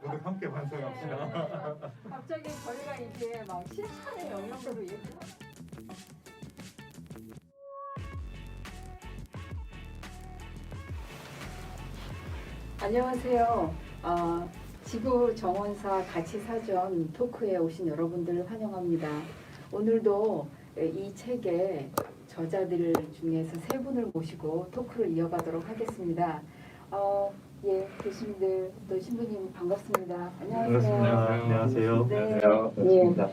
모두 함께 반성합시다. 갑자기 저희가 이게 막 실천의 영역으로 얘기를 안녕하세요. 지구 정원사 가치사전 토크에 오신 여러분들을 환영합니다. 오늘도 이 책의 저자들 중에서 세 분을 모시고 토크를 이어가도록 하겠습니다. 예, 교수님들 또 신부님 반갑습니다. 안녕하세요. 안녕하세요. 네. 반갑습니다.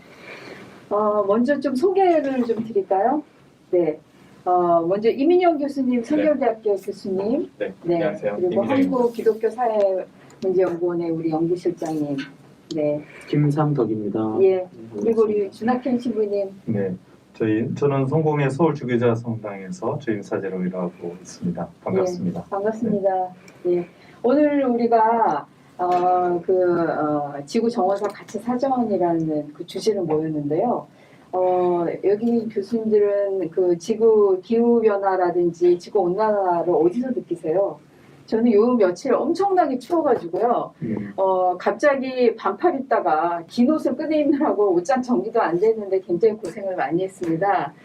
먼저 좀 소개를 좀 드릴까요? 네. 먼저 이민영 교수님, 성결대학교 교수님. 네, 네. 안녕하세요. 그리고 이민영입니다. 한국기독교사회문제연구원의 우리 연구실장님. 네. 김삼덕입니다. 예. 그리고 우리 준학현 신부님. 네, 저는 성공회 서울주교자 성당에서 주임사제로 일하고 있습니다. 반갑습니다. 예, 반갑습니다. 예. 오늘 우리가 지구 정원사 가치 사전이라는 그 주제를 모였는데요. 여기 교수님들은 그 지구 기후 변화라든지 지구 온난화를 어디서 느끼세요? 저는 요 며칠 엄청나게 추워가지고요. 갑자기 반팔 입다가 긴 옷을 끄내 입느라고 옷장 정리도 안 됐는데 굉장히 고생을 많이 했습니다.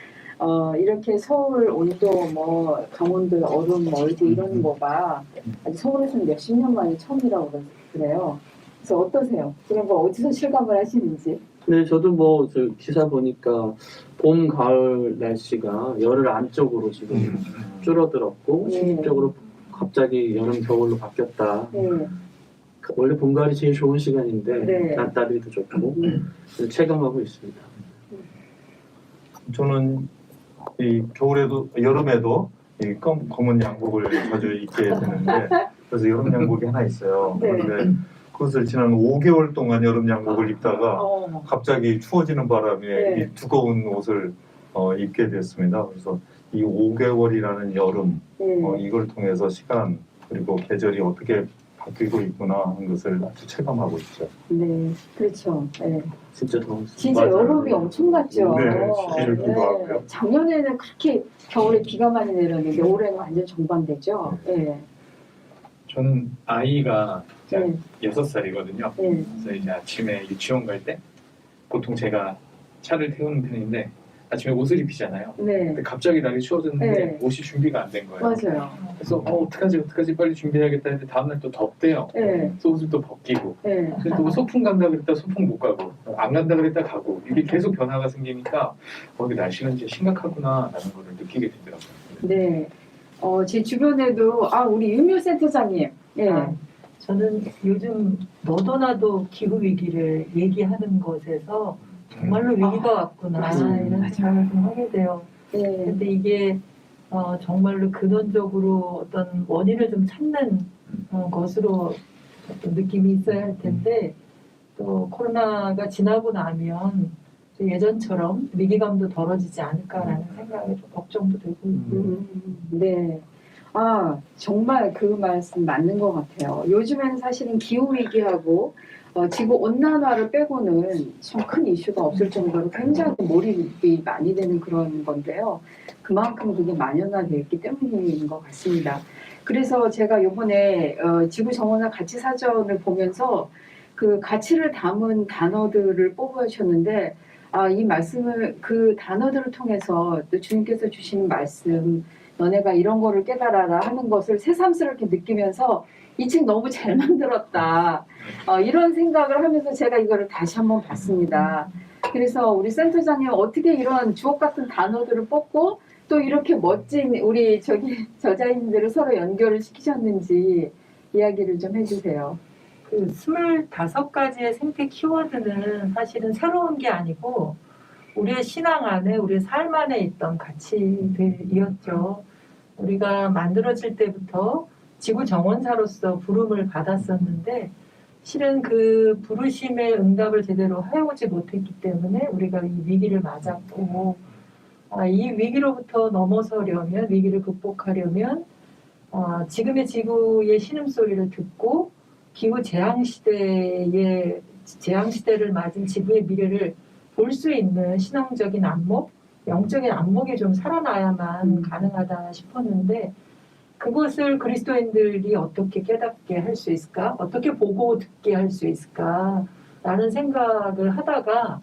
이렇게 서울 온도, 뭐 강원도 얼음 멀고 이런 거가 아주 서울에서는 몇십 년 만에 처음이라고 그래요. 그래서 어떠세요? 그런 거 어디서 실감을 하시는지? 네, 저도 뭐 저 기사 보니까 봄, 가을 날씨가 열흘 안쪽으로 지금 줄어들었고 네. 실질적으로 갑자기 여름, 겨울로 바뀌었다. 네. 원래 봄, 가을이 제일 좋은 시간인데 네. 낮다리도 좋고 체감하고 있습니다. 저는 이 겨울에도 여름에도 이 검은 양복을 자주 입게 되는데 그래서 여름 양복이 하나 있어요. 네. 그런데 그것을 지난 5개월 동안 여름 양복을 입다가 갑자기 추워지는 바람에 네. 이 두꺼운 옷을 입게 됐습니다. 그래서 이 5개월이라는 여름 네. 이걸 통해서 시간 그리고 계절이 어떻게 바뀌고 있구나 하는 것을 아주 체감하고 있죠. 네, 그렇죠. 네. 진짜 더웠어요. 진짜 맞아요. 여름이 엄청났죠. 네, 시기를 하고요. 작년에는 그렇게 겨울에 비가 많이 내렸는데 올해는 완전 정반대죠. 네. 저는 아이가 네. 6살이거든요. 네. 그래서 이제 아침에 유치원 갈 때 보통 제가 차를 태우는 편인데 아침에 옷을 입히잖아요. 네. 근데 갑자기 날이 추워졌는데 네. 옷이 준비가 안 된 거예요. 맞아요. 그래서 어떡하지 빨리 준비해야겠다 했는데 다음날 또 덥대요. 네. 그래서 옷을 또 벗기고 네. 근데 또 소풍 간다 그랬다 소풍 못 가고 안 간다 그랬다 가고 이게 계속 변화가 생기니까 이게 날씨는 이제 심각하구나 라는 걸 느끼게 되더라고요. 네. 제 주변에도 우리 윤묘센터장님. 예. 저는 요즘 너도 나도 기후 위기를 얘기하는 것에서 정말로 위기가 왔구나 맞아요. 이런 생각을 좀 하게 돼요. 네. 근데 이게 정말로 근원적으로 어떤 원인을 좀 찾는 것으로 어떤 느낌이 있어야 할 텐데 또 코로나가 지나고 나면 예전처럼 위기감도 덜어지지 않을까라는 생각에 좀 걱정도 되고 있고 네. 정말 그 말씀 맞는 것 같아요. 요즘에는 사실은 기후위기하고 지구 온난화를 빼고는 참 큰 이슈가 없을 정도로 굉장히 몰입이 많이 되는 그런 건데요. 그만큼 그게 만연화되어 있기 때문인 것 같습니다. 그래서 제가 이번에 지구 정원화 가치 사전을 보면서 그 가치를 담은 단어들을 뽑으셨는데 이 말씀을 그 단어들을 통해서 또 주님께서 주신 말씀 너네가 이런 거를 깨달아라 하는 것을 새삼스럽게 느끼면서 이 책 너무 잘 만들었다. 이런 생각을 하면서 제가 이거를 다시 한번 봤습니다. 그래서 우리 센터장님 어떻게 이런 주옥 같은 단어들을 뽑고 또 이렇게 멋진 우리 저자님들을 서로 연결을 시키셨는지 이야기를 좀 해주세요. 그 25가지의 생태 키워드는 사실은 새로운 게 아니고 우리의 신앙 안에 우리의 삶 안에 있던 가치들이었죠. 우리가 만들어질 때부터 지구 정원사로서 부름을 받았었는데 실은 그 부르심의 응답을 제대로 해오지 못했기 때문에 우리가 이 위기를 맞았고 이 위기로부터 넘어서려면 위기를 극복하려면 지금의 지구의 신음소리를 듣고 기후 재앙시대를 맞은 지구의 미래를 볼 수 있는 신앙적인 안목, 영적인 안목이 좀 살아나야만 가능하다 싶었는데 그것을 그리스도인들이 어떻게 깨닫게 할 수 있을까? 어떻게 보고 듣게 할 수 있을까? 라는 생각을 하다가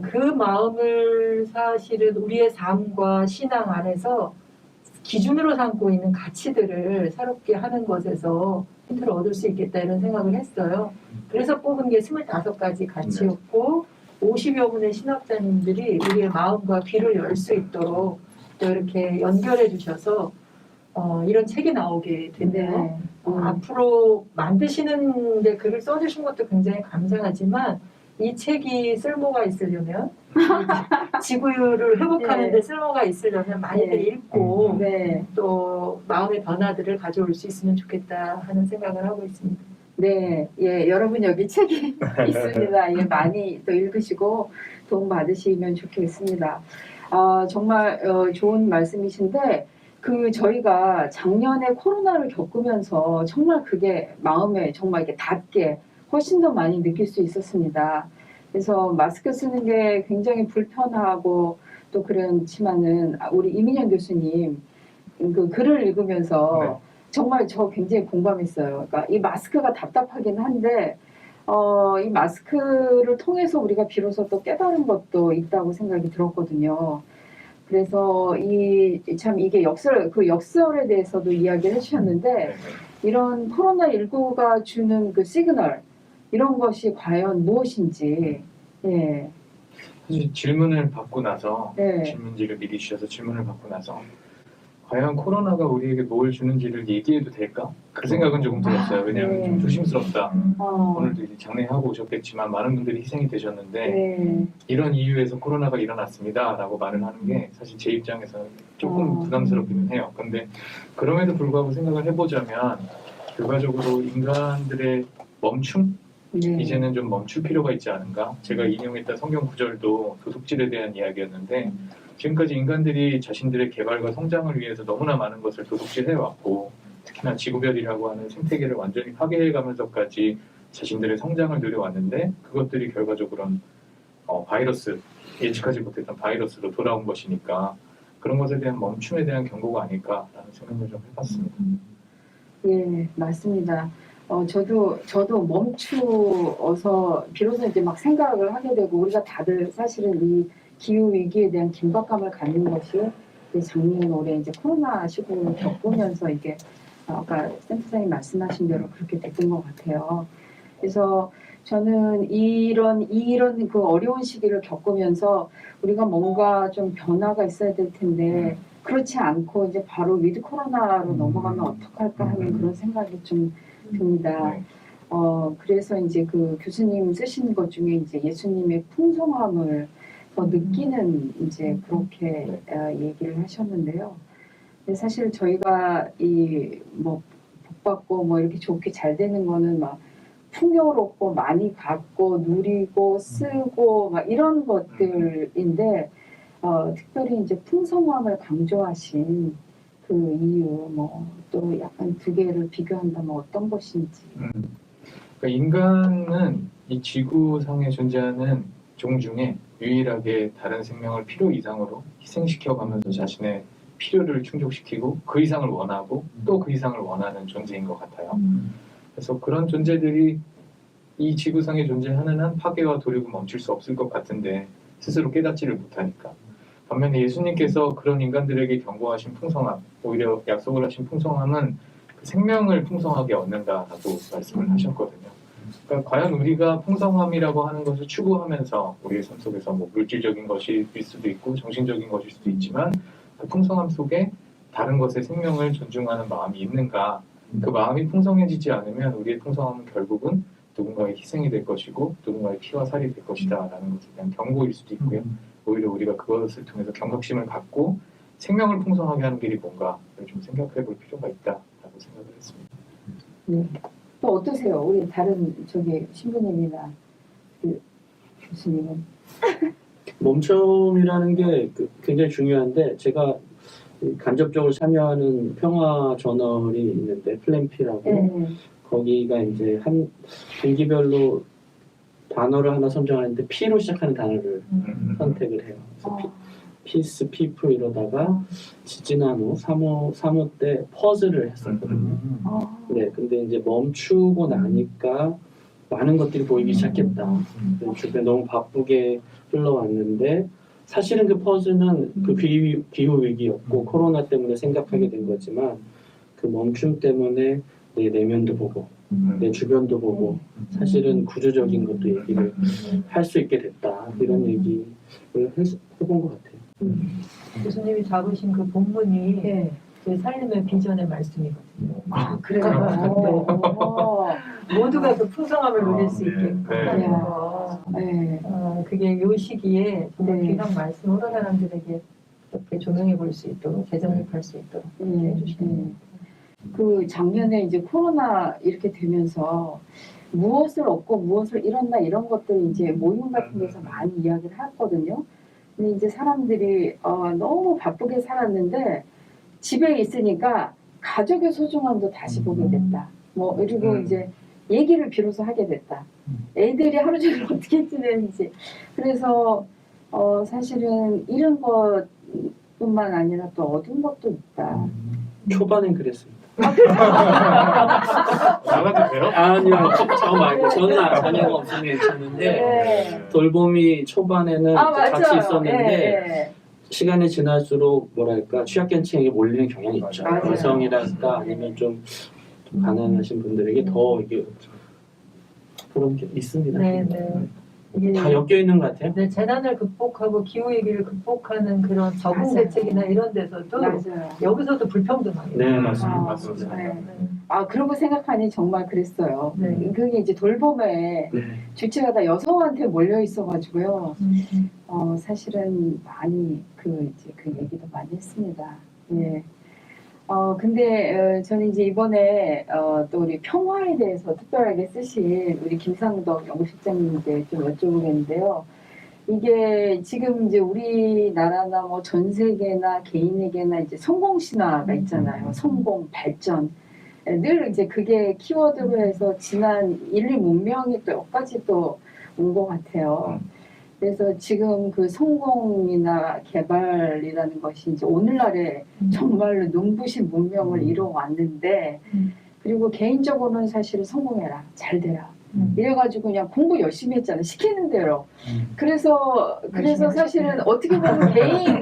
그 마음을 사실은 우리의 삶과 신앙 안에서 기준으로 삼고 있는 가치들을 새롭게 하는 것에서 힌트를 얻을 수 있겠다 이런 생각을 했어요. 그래서 뽑은 게 25가지 가치였고 50여 분의 신학자님들이 우리의 마음과 귀를 열 수 있도록 또 이렇게 연결해 주셔서 이런 책이 나오게 됐네요. 네. 앞으로 만드시는데 글을 써주신 것도 굉장히 감사하지만 이 책이 쓸모가 있으려면 지구를 회복하는 데 네. 쓸모가 있으려면 많이들 네. 읽고 네. 또 마음의 변화들을 가져올 수 있으면 좋겠다 하는 생각을 하고 있습니다. 네, 예, 여러분 여기 책이 있습니다. 예, 많이 또 읽으시고 도움 받으시면 좋겠습니다. 정말 좋은 말씀이신데 저희가 작년에 코로나를 겪으면서 정말 그게 마음에 정말 이렇게 닿게 훨씬 더 많이 느낄 수 있었습니다. 그래서 마스크 쓰는 게 굉장히 불편하고 또 그렇지만은 우리 이민영 교수님 그 글을 읽으면서 네. 정말 저 굉장히 공감했어요. 그러니까 이 마스크가 답답하긴 한데 이 마스크를 통해서 우리가 비로소 또 깨달은 것도 있다고 생각이 들었거든요. 그래서 참 이게 역설에 대해서도 이야기를 해주셨는데 이런 코로나19가 주는 그 시그널 이런 것이 과연 무엇인지 예. 사실 질문을 받고 나서 네. 질문지를 미리 주셔서 질문을 받고 나서 과연 코로나가 우리에게 뭘 주는지를 얘기해도 될까? 그 생각은 조금 들었어요. 왜냐하면 네. 좀 조심스럽다. 어, 오늘도 이제 장례하고 오셨겠지만 많은 분들이 희생이 되셨는데 네. 이런 이유에서 코로나가 일어났습니다 라고 말을 하는 게 사실 제 입장에서는 조금 부담스럽기는 해요. 근데 그럼에도 불구하고 생각을 해보자면 결과적으로 인간들의 멈춤? 네. 이제는 좀 멈출 필요가 있지 않은가? 제가 인용했던 성경 구절도 도둑질에 대한 이야기였는데 지금까지 인간들이 자신들의 개발과 성장을 위해서 너무나 많은 것을 도둑질해왔고 특히나 지구별이라고 하는 생태계를 완전히 파괴해가면서까지 자신들의 성장을 누려왔는데 그것들이 결과적으로는 바이러스, 예측하지 못했던 바이러스로 돌아온 것이니까 그런 것에 대한 멈춤에 대한 경고가 아닐까라는 생각을 좀 해봤습니다. 예, 맞습니다. 저도 멈추어서 비로소 이제 막 생각을 하게 되고 우리가 다들 사실은 이 기후 위기에 대한 긴박감을 갖는 것이 작년 올해 이제 코로나 시국을 겪으면서 이게 아까 센터장님 말씀하신 대로 그렇게 됐던 것 같아요. 그래서 저는 이런 그 어려운 시기를 겪으면서 우리가 뭔가 좀 변화가 있어야 될 텐데 그렇지 않고 이제 바로 위드 코로나로 넘어가면 어떡할까 하는 그런 생각이 좀 듭니다. 네. 그래서 이제 그 교수님 쓰신 것 중에 이제 예수님의 풍성함을 더 느끼는 이제 그렇게 얘기를 하셨는데요. 근데 사실 저희가 뭐 복받고 뭐 이렇게 좋게 잘 되는 거는 막 풍요롭고 많이 갖고 누리고 쓰고 막 이런 것들인데 특별히 이제 풍성함을 강조하신 그 이유 뭐 또 약간 두 개를 비교한다면 어떤 것인지. 그러니까 인간은 이 지구상에 존재하는 종 중에 유일하게 다른 생명을 필요 이상으로 희생시켜가면서 자신의 필요를 충족시키고 그 이상을 원하고 또 그 이상을 원하는 존재인 것 같아요. 그래서 그런 존재들이 이 지구상에 존재하는 한 파괴와 도륙은 멈출 수 없을 것 같은데 스스로 깨닫지를 못하니까. 반면에 예수님께서 그런 인간들에게 경고하신 풍성함, 오히려 약속을 하신 풍성함은 그 생명을 풍성하게 얻는다라고 말씀을 하셨거든요. 그러니까 과연 우리가 풍성함이라고 하는 것을 추구하면서 우리의 삶 속에서 뭐 물질적인 것일 수도 있고 정신적인 것일 수도 있지만 그 풍성함 속에 다른 것의 생명을 존중하는 마음이 있는가? 그 마음이 풍성해지지 않으면 우리의 풍성함은 결국은 누군가의 희생이 될 것이고 누군가의 피와 살이 될 것이다 라는 것에 대한 경고일 수도 있고요. 오히려 우리가 그것을 통해서 경각심을 갖고 생명을 풍성하게 하는 길이 뭔가를 좀 생각해 볼 필요가 있다라고 생각을 했습니다. 네. 또 어떠세요? 우리 다른 신부님이나 그 교수님은? 멈춤이라는 게 굉장히 중요한데 제가 간접적으로 참여하는 평화 저널이 있는데 플랜피라고 거기가 이제 한 분기별로 단어를 하나 선정하는데 P로 시작하는 단어를 선택을 해요. 그래서 피스, 피플 이러다가 지지난 후 3호 때 퍼즐을 했었거든요. 네, 근데 이제 멈추고 나니까 많은 것들이 보이기 시작했다. 주변 너무 바쁘게 흘러왔는데 사실은 그 퍼즐은 그 기후 위기였고 코로나 때문에 생각하게 된 거지만 그 멈춤 때문에 내 내면도 보고 내 주변도 보고 사실은 구조적인 것도 얘기를 할 수 있게 됐다. 이런 얘기를 해본 것 같아요. 교수님이 잡으신 그 본문이 네. 제 삶의 비전의 말씀이거든요. 아, 그래요? 모두가 그 풍성함을 누릴 수 네. 있게 네. 하는 거. 네. 그게 요 시기에 정말 네. 귀한 말씀으로 사람들에게 이렇게 조명해 볼 수 있도록 재정립할 수 있도록 이렇게 해주시는 그 작년에 이제 코로나 이렇게 되면서 무엇을 얻고 무엇을 잃었나 이런 것들 이제 모임 같은 데서 많이 이야기를 했거든요. 근데 이제 사람들이 너무 바쁘게 살았는데 집에 있으니까 가족의 소중함도 다시 보게 됐다. 뭐 그리고 이제 얘기를 비로소 하게 됐다. 애들이 하루 종일 어떻게 지내는지. 그래서 사실은 이런 것뿐만 아니라 또 얻은 것도 있다. 초반엔 그랬습니다. 나가도 돼요? 아니요, 저 말고 저는 자녀가 없으면 괜찮은데 네. 돌봄이 초반에는 같이 있었는데 네. 시간이 지날수록 뭐랄까 취약계층에게 몰리는 경향이 있죠. 맞아요. 여성이랄까 아니면 좀 가난하신 분들에게 더 이게 그런 게 있습니다. 네, 네. 이게 다 엮여 있는 것 같아요. 네, 재난을 극복하고 기후 위기를 극복하는 그런 적응 맞아요. 대책이나 이런 데서도 맞아요. 여기서도 불평등하게. 네, 맞습니다. 맞습니다. 네. 그러고 생각하니 정말 그랬어요. 네. 그게 이제 돌봄의 네. 주체가 다 여성한테 몰려 있어가지고요. 음. 사실은 많이 그 얘기도 많이 했습니다. 예. 근데 저는 이제 이번에 또 우리 평화에 대해서 특별하게 쓰신 우리 김상덕 연구실장님께 좀 여쭤보겠는데요. 이게 지금 이제 우리나라나 뭐 전 세계나 개인에게나 이제 성공 신화가 있잖아요. 성공, 발전. 늘 이제 그게 키워드로 해서 지난 인류 문명이 또 여기까지 또 온 것 같아요. 그래서 지금 그 성공이나 개발이라는 것이 이제 오늘날에 정말로 눈부신 문명을 이뤄왔는데, 그리고 개인적으로는 사실 성공해라, 잘 되라. 이래가지고 그냥 공부 열심히 했잖아, 시키는 대로. 그래서 사실은 어떻게 보면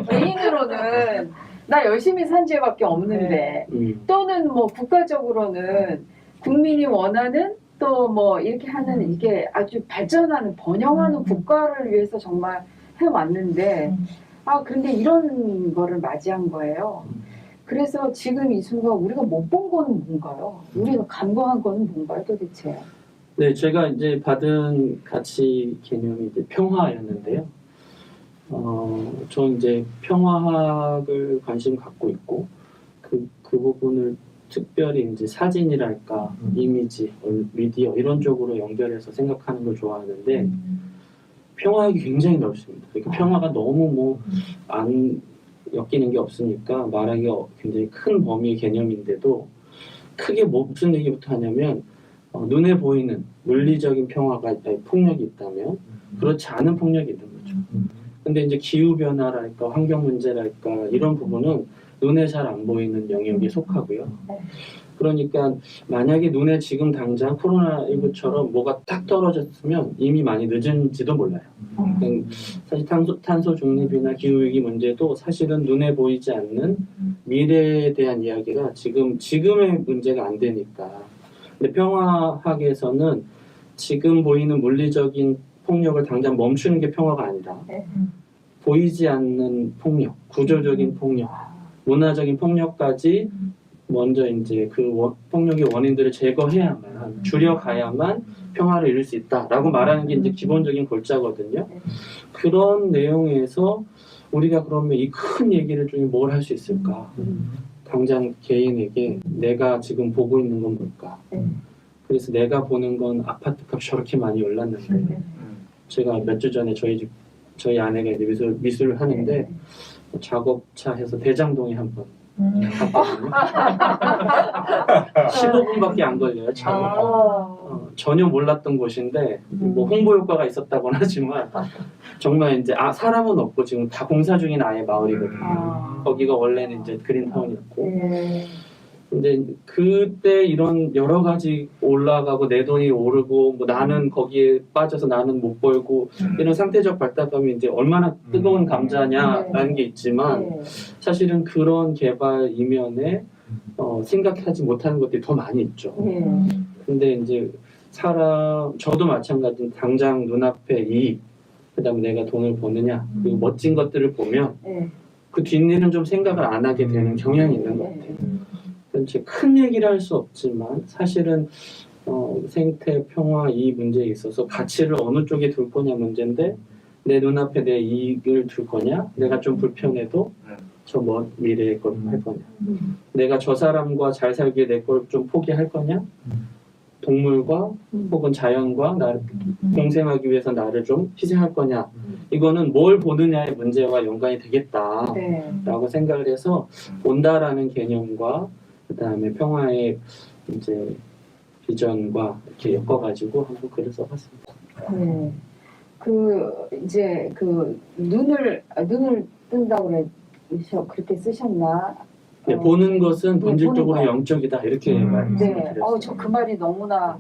개인으로는 나 열심히 산 죄밖에 없는데, 또는 뭐 국가적으로는 국민이 원하는 또 뭐 이렇게 하는 이게 아주 발전하는 번영하는 국가를 위해서 정말 해왔는데 그런데 이런 거를 맞이한 거예요. 그래서 지금 이 순간 우리가 못 본 거는 뭔가요? 우리가 간과한 거는 뭔가요 도대체? 네, 제가 이제 받은 가치 개념이 이제 평화였는데요. 저 이제 평화학을 관심 갖고 있고 그 부분을 특별히 이제 사진이랄까 이미지, 미디어 이런 쪽으로 연결해서 생각하는 걸 좋아하는데 평화학이 굉장히 넓습니다. 그러니까 평화가 너무 뭐 안 엮이는 게 없으니까 말하기가 굉장히 큰 범위의 개념인데도 크게 무슨 얘기부터 하냐면 눈에 보이는 물리적인 평화가 폭력이 있다면 그렇지 않은 폭력이 있는 거죠. 근데 이제 기후 변화랄까 환경 문제랄까 이런 부분은 눈에 잘 안 보이는 영역에 속하고요. 그러니까 만약에 눈에 지금 당장 코로나19처럼 뭐가 딱 떨어졌으면 이미 많이 늦은지도 몰라요. 사실 탄소 중립이나 기후위기 문제도 사실은 눈에 보이지 않는 미래에 대한 이야기가 지금의 문제가 안 되니까. 근데 평화학에서는 지금 보이는 물리적인 폭력을 당장 멈추는 게 평화가 아니라 보이지 않는 폭력, 구조적인 폭력, 문화적인 폭력까지 먼저 이제 그 폭력의 원인들을 제거해야만 줄여가야만 평화를 이룰 수 있다라고 말하는 게 이제 기본적인 골자거든요. 그런 내용에서 우리가 그러면 이 큰 얘기를 중에 뭘 할 수 있을까? 당장 개인에게 내가 지금 보고 있는 건 뭘까? 그래서 내가 보는 건 아파트값 저렇게 많이 올랐는데 제가 몇 주 전에 저희 아내가 이제 미술을 하는데 작업차 해서 대장동에 한번 갔거든요. 15분밖에 안 걸려요. 작업. 전혀 몰랐던 곳인데 뭐 홍보 효과가 있었다고는 하지만 정말 이제 사람은 없고 지금 다 공사 중인 아예 마을이거든요. 거기가 원래는 이제 그린타운이었고 네. 근데 그때 이런 여러 가지 올라가고 내 돈이 오르고 뭐 나는 거기에 빠져서 나는 못 벌고 이런 상태적 발달감이 이제 얼마나 뜨거운 감자냐라는 게 있지만 네. 사실은 그런 개발 이면에 생각하지 못하는 것들이 더 많이 있죠. 네. 근데 이제 저도 마찬가지로 당장 눈앞에 이익, 그다음에 내가 돈을 버느냐, 그 멋진 것들을 보면 네. 그 뒷일은 좀 생각을 안 하게 되는 경향이 있는 것 같아요. 이제 큰 얘기를 할 수 없지만 사실은 생태 평화 이 문제에 있어서 가치를 어느 쪽에 둘 거냐 문제인데 내 눈앞에 내 이익을 둘 거냐, 내가 좀 불편해도 저 먼 미래의 걸 할 거냐, 내가 저 사람과 잘 살게 내 걸 좀 포기할 거냐, 동물과 혹은 자연과 나를 공생하기 위해서 나를 좀 희생할 거냐, 이거는 뭘 보느냐의 문제와 연관이 되겠다라고 네. 생각을 해서 온다라는 개념과 그 다음에 평화의 이제 비전과 이렇게 엮어가지고 한번 글을 써봤습니다. 네. 이제 눈을 뜬다고 그렇게 쓰셨나? 네, 보는 것은 본질적으로 보는 거. 영적이다 이렇게 네. 말씀드렸어요. 저 그 말이 너무나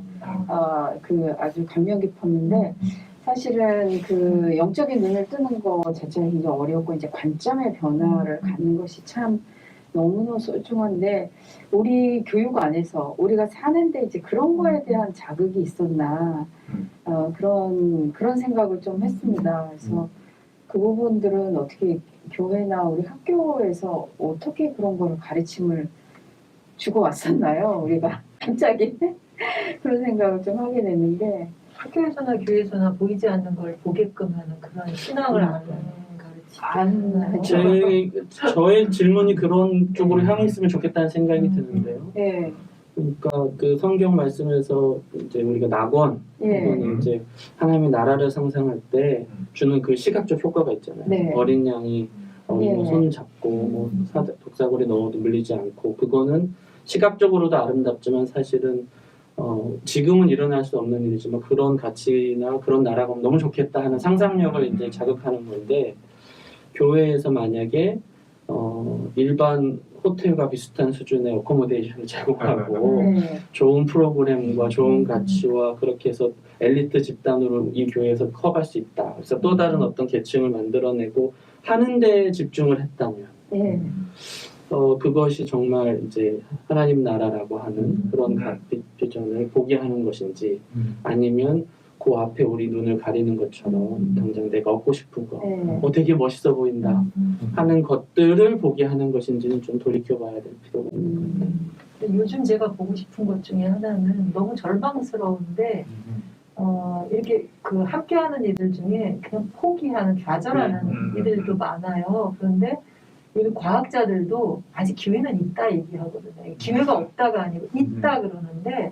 아주 감명 깊었는데 사실은 그 영적인 눈을 뜨는 거 자체가 굉장히 어렵고 이제 관점의 변화를 갖는 것이 참 너무너무 소중한데 우리 교육 안에서 우리가 사는데 이제 그런 거에 대한 자극이 있었나 그런 생각을 좀 했습니다. 그래서 그 부분들은 어떻게 교회나 우리 학교에서 어떻게 그런 거를 가르침을 주고 왔었나요? 우리가 갑자기 그런 생각을 좀 하게 됐는데 학교에서나 교회에서나 보이지 않는 걸 보게끔 하는 그런 신앙을 아는 가르침. 저의 질문이 그런 쪽으로 향해 있으면 좋겠다는 생각이 드는데요. 네. 그러니까 그 성경 말씀에서 이제 우리가 낙원, 예. 이거는 이제 하나님의 나라를 상상할 때 주는 그 시각적 효과가 있잖아요. 네. 어린 양이 예. 손 잡고 뭐 독사골에 넣어도 물리지 않고, 그거는 시각적으로도 아름답지만 사실은 지금은 일어날 수 없는 일이지만 그런 가치나 그런 나라가 너무 좋겠다 하는 상상력을 이제 자극하는 건데, 교회에서 만약에 일반 호텔과 비슷한 수준의 어코모데이션을 제공하고 네. 좋은 프로그램과 좋은 가치와 그렇게 해서 엘리트 집단으로 이 교회에서 커갈 수 있다. 그래서 또 다른 어떤 계층을 만들어내고 하는 데 집중을 했다면 네. 그것이 정말 이제 하나님 나라라고 하는 그런 비전을 보게 하는 것인지, 아니면 그 앞에 우리 눈을 가리는 것처럼 당장 내가 얻고 싶은 거, 네. 되게 멋있어 보인다 하는 것들을 보게 하는 것인지는 좀 돌이켜봐야 될 필요가 있는 것 같아요. 근데 요즘 제가 보고 싶은 것 중에 하나는 너무 절망스러운데 이렇게 그 함께하는 이들 중에 그냥 포기하는, 좌절하는 이들도 많아요. 그런데 우리 과학자들도 아직 기회는 있다 얘기하거든요. 기회가 없다가 아니고 있다 그러는데,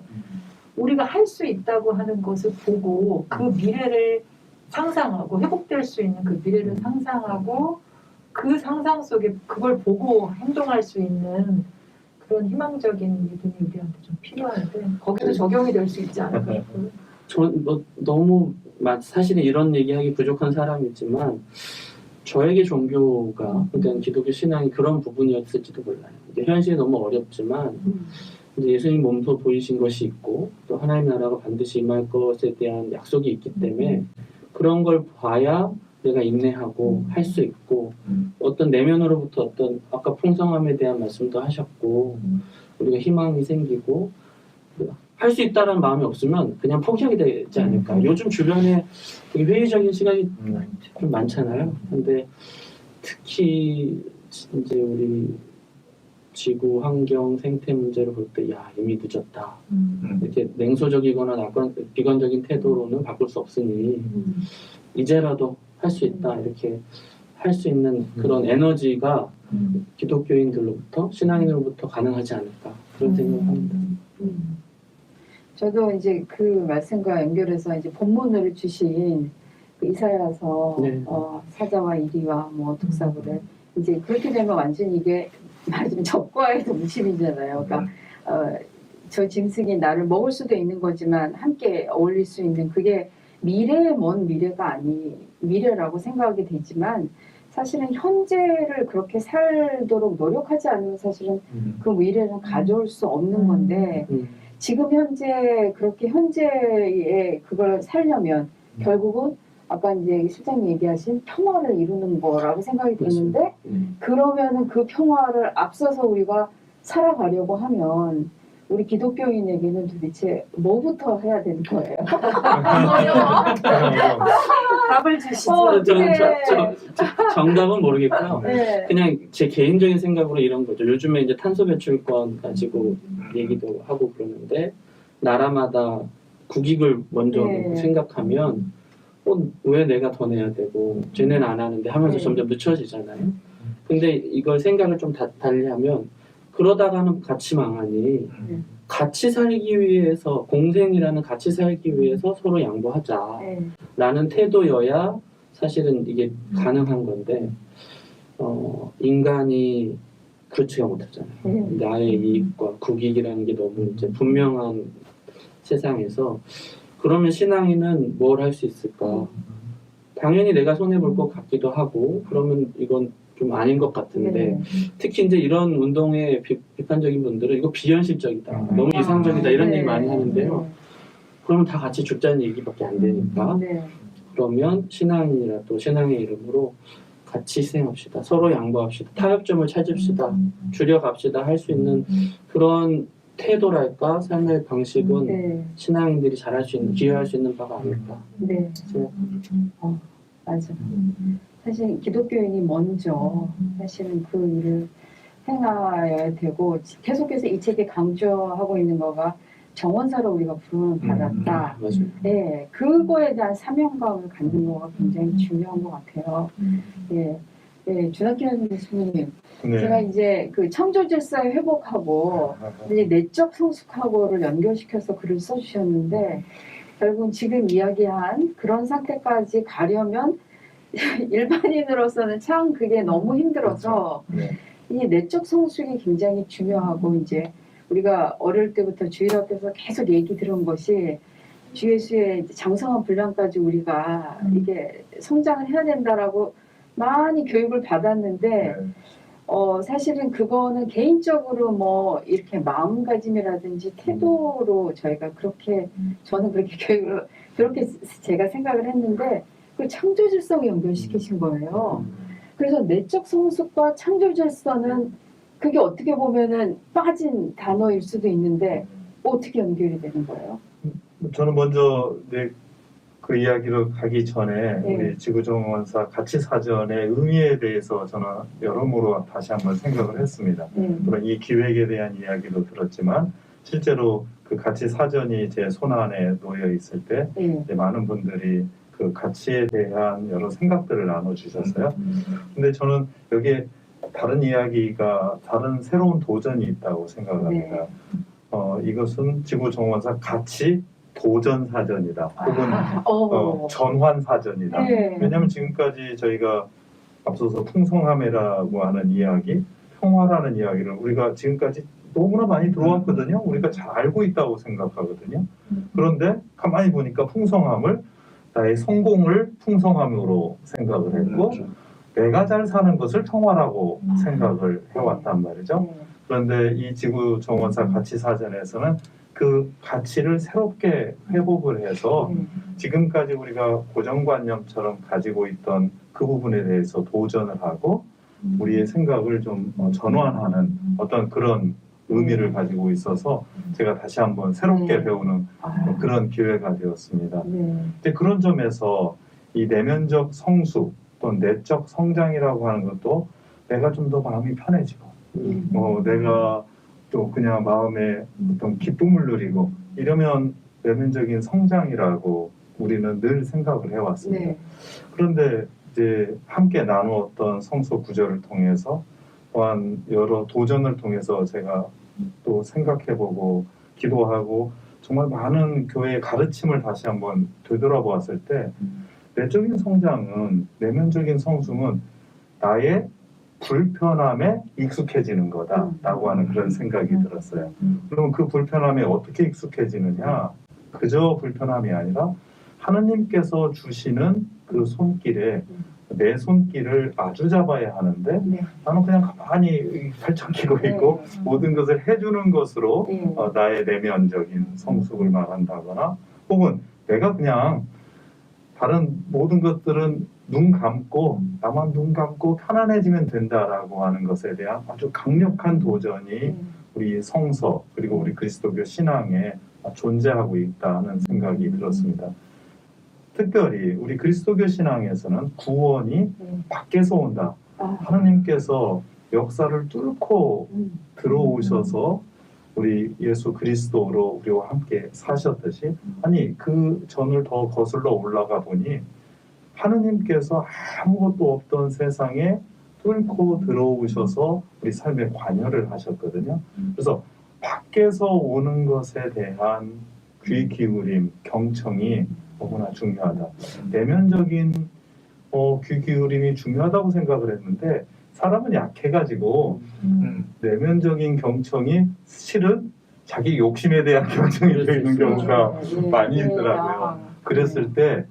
우리가 할 수 있다고 하는 것을 보고 그 미래를 상상하고 회복될 수 있는 그 미래를 상상하고 그 상상 속에 그걸 보고 행동할 수 있는 그런 희망적인 믿음이 우리한테 좀 필요한데 거기도 적용이 될 수 있지 않을까. 너무 사실은 이런 얘기하기 부족한 사람이지만 저에게 종교가, 그러니까 기독교 신앙이 그런 부분이었을지도 몰라요. 이게 현실이 너무 어렵지만 이제 예수님 몸소 보이신 것이 있고 또 하나님 나라가 반드시 임할 것에 대한 약속이 있기 때문에 그런 걸 봐야 내가 인내하고 할 수 있고, 어떤 내면으로부터 어떤 아까 풍성함에 대한 말씀도 하셨고 우리가 희망이 생기고 할 수 있다는 마음이 없으면 그냥 포기하게 되지 않을까. 요즘 주변에 되게 회의적인 시간이 좀 많잖아요. 근데 특히 이제 우리 지구 환경 생태 문제를 볼 때 이미 늦었다. 이렇게 냉소적이거나 비관적인 태도로는 바꿀 수 없으니 이제라도 할 수 있다, 이렇게 할 수 있는 그런 에너지가 기독교인들로부터, 신앙인으로부터 가능하지 않을까, 그런 생각을 합니다. 저도 이제 그 말씀과 연결해서 이제 본문을 주신 그 이사야서 네. 사자와 이리와 뭐 독사구를 이제 그렇게 되면 완전히 이게 말하자면 적과의 동심이잖아요. 그러니까 저 짐승이 나를 먹을 수도 있는 거지만 함께 어울릴 수 있는 그게 미래의 먼 미래가 미래라고 생각이 되지만 사실은 현재를 그렇게 살도록 노력하지 않으면 사실은 그 미래는 가져올 수 없는 건데 지금 현재 그렇게 현재에 그걸 살려면 결국은 아까 이제 실장님 얘기하신 평화를 이루는 거라고 생각이 드는데 그러면은 그 평화를 앞서서 우리가 살아가려고 하면 우리 기독교인에게는 도대체 뭐부터 해야 되는 거예요? 답을 주시죠. 정답은 모르겠고요. 네. 그냥 제 개인적인 생각으로 이런 거죠. 요즘에 이제 탄소 배출권 가지고 얘기도 하고 그러는데 나라마다 국익을 먼저 네. 생각하면 왜 내가 더 내야 되고 쟤네는 안 하는데 하면서 네. 점점 늦춰지잖아요. 근데 이걸 생각을 좀 달리하면 그러다가는 같이 망하니 같이 살기 위해서 공생이라는 같이 살기 위해서 서로 양보하자 라는 태도여야 사실은 이게 가능한 건데 인간이 그렇지가 못하잖아요. 나의 이익과 국익이라는 게 너무 이제 분명한 세상에서 그러면 신앙인은 뭘 할 수 있을까? 당연히 내가 손해볼 것 같기도 하고 그러면 이건 좀 아닌 것 같은데 특히 이제 이런 운동에 비판적인 분들은 이거 비현실적이다, 너무 이상적이다 이런 얘기 많이 하는데요. 그러면 다 같이 죽자는 얘기밖에 안 되니까 그러면 신앙인이라도 신앙의 이름으로 같이 희생합시다, 서로 양보합시다, 타협점을 찾읍시다, 줄여갑시다 할 수 있는 그런 태도랄까 삶의 방식은 신앙인들이 잘할 수 있는 기여할 수 있는 바가 아닐까 생각합니다. 맞아. 사실 기독교인이 먼저 사실은 그 일을 행하여야 되고 계속해서 이 책에 강조하고 있는 거가 정원사로 우리가 부름을 받았다. 맞아요. 네, 그거에 대한 사명감을 갖는 거가 굉장히 중요한 것 같아요. 네, 네, 준학기현 교수님, 제가 이제 그 창조질서의 회복하고 이제 내적 성숙하고를 연결시켜서 글을 써주셨는데 결국 지금 이야기한 그런 상태까지 가려면 일반인으로서는 참 그게 너무 힘들어서 이 내적 성숙이 굉장히 중요하고 이제 우리가 어릴 때부터 주일학교에서 계속 얘기 들은 것이 주 예수의 장성한 분량까지 우리가 이게 성장을 해야 된다라고 많이 교육을 받았는데 사실은 그거는 개인적으로 뭐 이렇게 마음가짐이라든지 태도로 저희가 그렇게 저는 그렇게 교육을 그렇게 제가 생각을 했는데 그 창조질서에 연결시키신 거예요. 그래서 내적 성숙과 창조질서는 그게 어떻게 보면은 빠진 단어일 수도 있는데 어떻게 연결이 되는 거예요? 저는 먼저 그 이야기로 가기 전에 우리 지구정원사 가치사전의 의미에 대해서 저는 여러모로 다시 한번 생각을 했습니다. 물론 이 기획에 대한 이야기도 들었지만 실제로 그 가치사전이 제 손안에 놓여 있을 때 많은 분들이 그 가치에 대한 여러 생각들을 나눠주셨어요. 근데 저는 여기에 다른 이야기가 다른 새로운 도전이 있다고 생각합니다. 이것은 지구정원사 가치 도전사전이다. 혹은 전환사전이다. 왜냐하면 지금까지 저희가 앞서서 풍성함이라고 하는 이야기, 평화라는 이야기를 우리가 지금까지 너무나 많이 들어왔거든요. 우리가 잘 알고 있다고 생각하거든요. 그런데 가만히 보니까 풍성함을 나의 성공을 풍성함으로 생각을 했고 내가 잘 사는 것을 평화라고 생각을 해왔단 말이죠. 그런데 이 지구정원사 가치사전에서는 그 가치를 새롭게 회복을 해서 지금까지 우리가 고정관념처럼 가지고 있던 그 부분에 대해서 도전을 하고 우리의 생각을 좀 전환하는 어떤 그런 의미를 가지고 있어서 제가 다시 한번 새롭게 배우는 그런 기회가 되었습니다. 근데 그런 점에서 이 내면적 성숙 또는 내적 성장이라고 하는 것도 내가 좀 더 마음이 편해지고 내가 또 그냥 마음에 어떤 기쁨을 누리고 이러면 내면적인 성장이라고 우리는 늘 생각을 해왔습니다. 그런데 이제 함께 나누었던 성서 구절을 통해서 또한 여러 도전을 통해서 제가 또 생각해보고 기도하고 정말 많은 교회의 가르침을 다시 한번 되돌아보았을 때 내적인 성장은 내면적인 성숙은 나의 불편함에 익숙해지는 거다라고 하는 그런 생각이 들었어요. 그러면 그 불편함에 어떻게 익숙해지느냐? 그저 불편함이 아니라 하느님께서 주시는 그 손길에 내 손길을 아주 잡아야 하는데 네. 나는 그냥 가만히 펼쳐키고 있고 모든 것을 해주는 것으로 나의 내면적인 성숙을 말한다거나 혹은 내가 그냥 다른 모든 것들은 눈 감고 나만 눈 감고 편안해지면 된다라고 하는 것에 대한 아주 강력한 도전이 우리 성서 그리고 우리 그리스도교 신앙에 존재하고 있다는 생각이 들었습니다. 특별히 우리 그리스도교 신앙에서는 구원이 밖에서 온다. 하나님께서 역사를 뚫고 들어오셔서 우리 예수 그리스도로 우리와 함께 사셨듯이 아니 그 전을 더 거슬러 올라가 보니 하느님께서 아무것도 없던 세상에 뚫고 들어오셔서 우리 삶에 관여를 하셨거든요. 그래서 밖에서 오는 것에 대한 귀 기울임, 경청이 너무나 중요하다. 내면적인 귀 기울임이 중요하다고 생각을 했는데 사람은 약해가지고 내면적인 경청이 실은 자기 욕심에 대한 경청이 되는 경우가 많이 있더라고요. 그랬을 때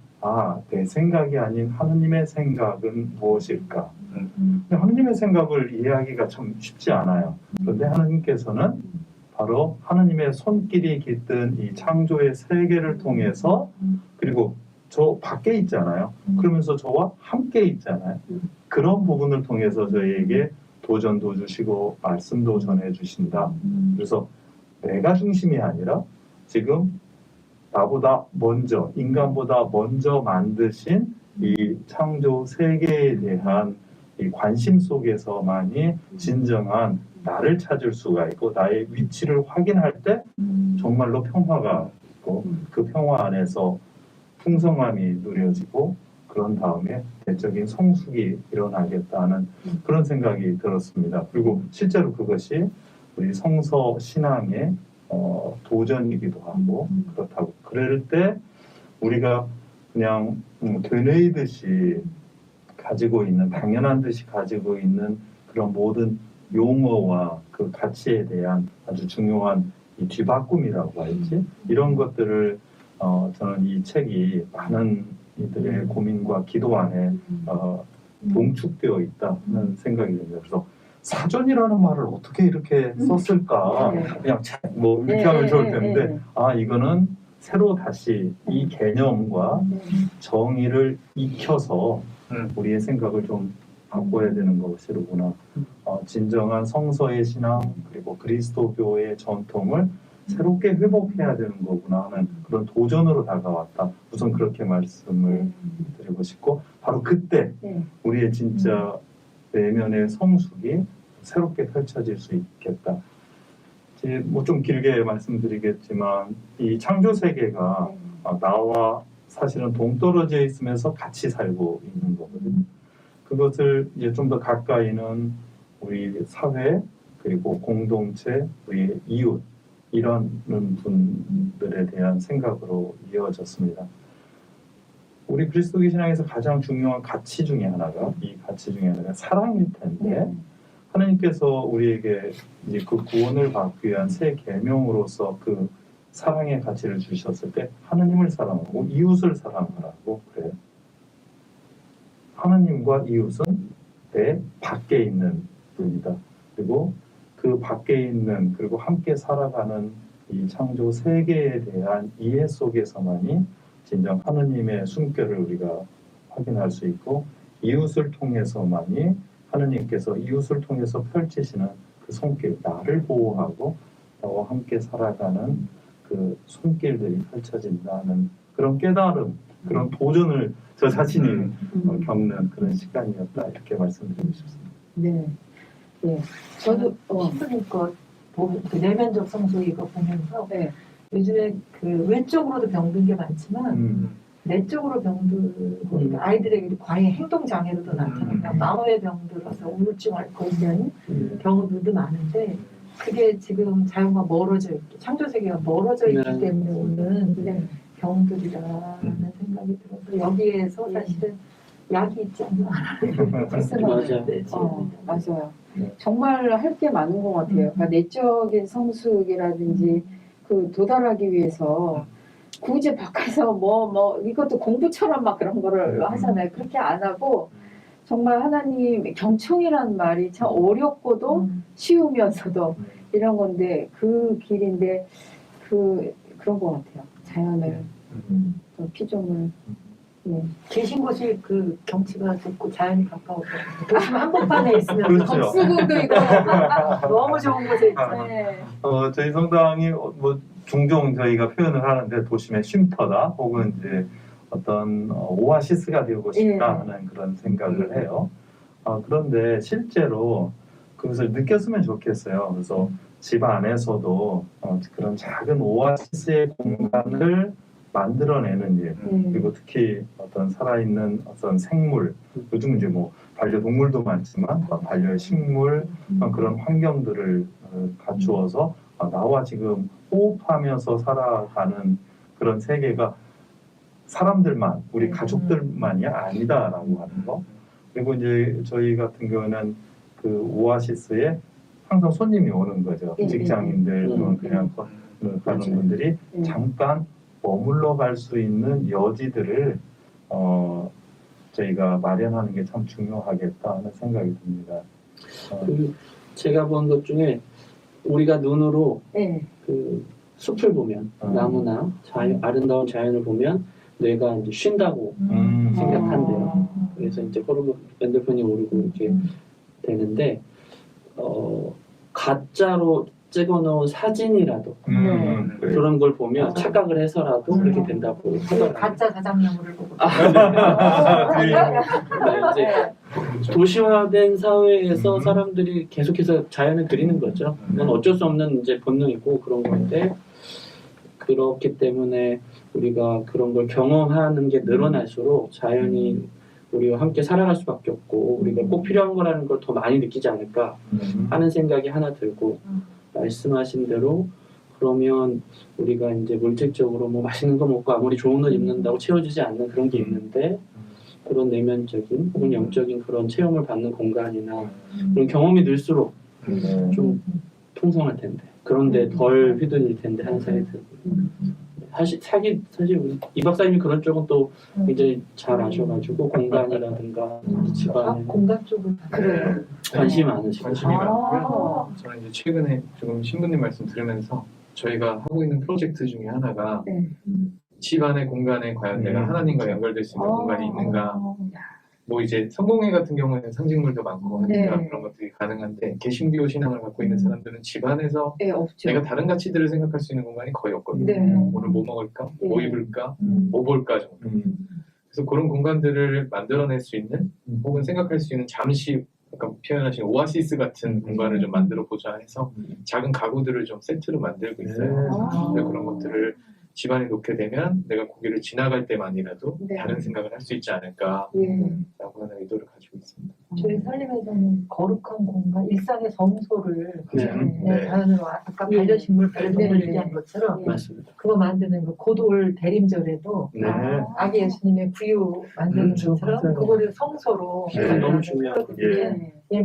내 생각이 아닌 하느님의 생각은 무엇일까? 하느님의 생각을 이해하기가 참 쉽지 않아요. 그런데 하느님께서는 바로 하느님의 손길이 깃든 이 창조의 세계를 통해서 그리고 저 밖에 있잖아요. 그러면서 저와 함께 있잖아요. 그런 부분을 통해서 저희에게 도전도 주시고 말씀도 전해주신다. 그래서 내가 중심이 아니라 지금 나보다 먼저 인간보다 먼저 만드신 이 창조 세계에 대한 이 관심 속에서만이 진정한 나를 찾을 수가 있고 나의 위치를 확인할 때 정말로 평화가 있고 그 평화 안에서 풍성함이 누려지고 그런 다음에 내적인 성숙이 일어나겠다는 그런 생각이 들었습니다. 그리고 실제로 그것이 우리 성서 신앙의 도전이기도 하고 그렇다고 그럴 때 우리가 그냥 되뇌이듯이 가지고 있는 당연한 듯이 가지고 있는 그런 모든 용어와 그 가치에 대한 아주 중요한 이 뒤바꿈이라고 할지 이런 것들을 저는 이 책이 많은 이들의 고민과 기도 안에 농축되어 있다는 생각이 듭니다. 그래서 사전이라는 말을 어떻게 이렇게 썼을까? 그냥 뭐 이렇게 하면 좋을 텐데 이거는 새로 다시 이 개념과 정의를 익혀서 우리의 생각을 좀 바꿔야 되는 것이로구나. 진정한 성서의 신앙 그리고 그리스도교의 전통을 새롭게 회복해야 되는 거구나 하는 그런 도전으로 다가왔다. 우선 그렇게 말씀을 드리고 싶고 바로 그때 우리의 진짜 내면의 성숙이 새롭게 펼쳐질 수 있겠다. 뭐 좀 길게 말씀드리겠지만 이 창조 세계가 나와 사실은 동떨어져 있으면서 같이 살고 있는 거거든요. 그것을 이제 좀 더 가까이는 우리 사회 그리고 공동체, 우리 이웃 이런 분들에 대한 생각으로 이어졌습니다. 우리 그리스도교 신앙에서 가장 중요한 가치 중에 하나가 이 가치 중에 하나가 사랑일 텐데 하나님께서 우리에게 이제 그 구원을 받기 위한 새 계명으로서 그 사랑의 가치를 주셨을 때 하나님을 사랑하고 이웃을 사랑하라고 그래요. 하나님과 이웃은 내 밖에 있는 분이다. 그리고 그 밖에 있는 그리고 함께 살아가는 이 창조 세계에 대한 이해 속에서만이 진정 하느님의 숨결을 우리가 확인할 수 있고 이웃을 통해서만이 하느님께서 이웃을 통해서 펼치시는 그 손길, 나를 보호하고 나와 함께 살아가는 그 손길들이 펼쳐진다는 그런 깨달음, 그런 도전을 저 자신이 겪는 그런 시간이었다 이렇게 말씀드리고 싶습니다. 네. 저도 힘드니까 그 내면적 성숙 이거 보면서 요즘에 그 외적으로도 병든 게 많지만 내적으로 병들고 그러니까 아이들에게 과잉 행동 장애로도 나타나고 마음의 병들어서 우울증 앓고 있는 경우들도 많은데 그게 지금 자연과 멀어져 있고 창조 세계가 멀어져 있기 때문에 오는 병들이라는 생각이 들어서 여기에서 사실은 약이 있지 않나. 맞아요. 네, 맞아요. 네. 정말 할 게 많은 것 같아요. 그러니까 내적인 성숙이라든지 그 도달하기 위해서 굳이 밖에서 이것도 공부처럼 막 그런 거를 하잖아요. 그렇게 안 하고 정말 하나님 경청이라는 말이 참 어렵고도 쉬우면서도 이런 건데 그 길인데 그런 것 같아요. 자연을 피조물 계신 곳이 그 경치가 좋고 자연이 가까워서 도심 한복판에 있으면 그렇죠. 수국도 있고 너무 좋은 곳에 있죠. 네. 저희 성당이 뭐 종종 저희가 표현을 하는데 도심의 쉼터다 혹은 이제 어떤 오아시스가 되고 싶다 하는 그런 생각을 해요. 그런데 실제로 그것을 느꼈으면 좋겠어요. 그래서 집 안에서도 그런 작은 오아시스의 공간을 만들어내는 일, 그리고 특히 어떤 살아있는 어떤 생물, 요즘 이제 뭐 반려동물도 많지만 반려식물 그런 환경들을 갖추어서 나와 지금 호흡하면서 살아가는 그런 세계가 사람들만, 우리 가족들만이 아니다라고 하는 거. 그리고 이제 저희 같은 경우는 그 오아시스에 항상 손님이 오는 거죠. 직장인들 또는 그냥 가는 분들이 잠깐 머물러 갈 수 있는 여지들을 저희가 마련하는 게 참 중요하겠다 하는 생각이 듭니다. 그 제가 본 것 중에 우리가 눈으로 그 숲을 보면 나무나 아름다운 자연을 보면 뇌가 이제 쉰다고 생각한대요. 그래서 이제 호르몬 엔도르핀이 오르고 이렇게 되는데 가짜로 찍어놓은 사진이라도 그런 걸 보면 착각을 해서라도 그렇게 된다고 하더라고요. 가짜 자작나무를 보고. 이제 도시화된 사회에서 사람들이 계속해서 자연을 그리는 거죠. 그건 어쩔 수 없는 이제 본능이고 그런 건데 그렇기 때문에 우리가 그런 걸 경험하는 게 늘어날수록 자연이 우리와 함께 살아갈 수밖에 없고 우리가 꼭 필요한 거라는 걸 더 많이 느끼지 않을까 하는 생각이 하나 들고 말씀하신 대로 그러면 우리가 이제 물질적으로 뭐 맛있는 거 먹고 아무리 좋은 옷 입는다고 채워지지 않는 그런 게 있는데 그런 내면적인 혹은 영적인 그런 체험을 받는 공간이나 그런 경험이 늘수록 좀 풍성할 텐데 그런데 덜 휘둘릴 텐데 하는 생각이 들고 사실 이 박사님이 그런 쪽은 또 굉장히 잘 아셔가지고 공간이라든가 집안에 공간 쪽은 그래요. 관심이 많으시고 관심이 많고요. 저는 이제 최근에 조금 신부님 말씀 들으면서 저희가 하고 있는 프로젝트 중에 하나가 집 안의 공간에 과연 내가 하나님과 연결될 수 있는 공간이 있는가. 뭐 이제 성공회 같은 경우에는 상징물도 많고 하니까 그런 것들이 가능한데 개신교 신앙을 갖고 있는 사람들은 집 안에서 없죠. 내가 다른 가치들을 생각할 수 있는 공간이 거의 없거든요. 오늘 뭐 먹을까? 뭐 입을까? 뭐 볼까 정도. 그래서 그런 공간들을 만들어낼 수 있는 혹은 생각할 수 있는 잠시 아까 표현하신 오아시스 같은 공간을 좀 만들어 보자 해서 작은 가구들을 좀 세트로 만들고 있어요. 그래서 그런 것들을 집안에 놓게 되면 내가 거기를 지나갈 때만이라도 다른 생각을 할 수 있지 않을까라고 하는 의도를 가지고 있습니다. 저희 살림에서는 거룩한 공간, 일상의 성소를 자연으로 아까 반려식물, 반려동물 얘기한 것처럼 맞습니다. 그거 만드는 거 곧올 대림절에도 아기 예수님의 구유 만드는 것처럼 그거를 성소로 너무 중요하고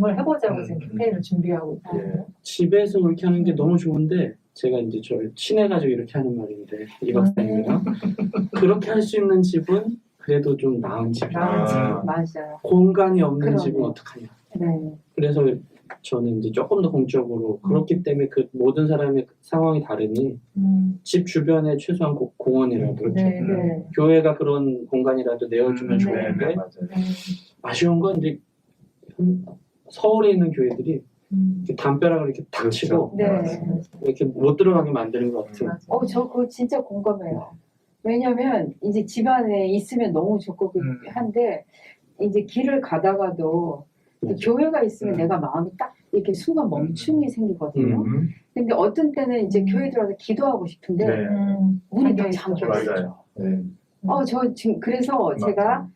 뭘 해보자고 지금 캠페인을 준비하고 있거든요. 집에서 그렇게 하는 게 너무 좋은데 제가 이제 저 친해가지고 이렇게 하는 말인데 이 박사님이랑 그렇게 할 수 있는 집은 그래도 좀 나은 집이야. 맞아요. 공간이 없는 그러네. 집은 어떡하냐. 네. 그래서 저는 이제 조금 더 공적으로 그렇기 때문에 그 모든 사람의 상황이 다르니 집 주변에 최소한 공원이라도 교회가 그런 공간이라도 내어주면 좋은데 아쉬운 건 이제 서울에 있는 교회들이 담벼락을 이렇게 탁 치고 이렇게 못 들어가게 만드는 것 같아요. 저 그거 진짜 공감해요. 왜냐면 이제 집안에 있으면 너무 좋고 한데 이제 길을 가다가도 교회가 있으면 내가 마음이 딱 이렇게 순간 멈춤이 생기거든요. 근데 어떤 때는 이제 교회 들어가서 기도하고 싶은데 문이 다 잠겨 있어요. 저 지금 그래서 제가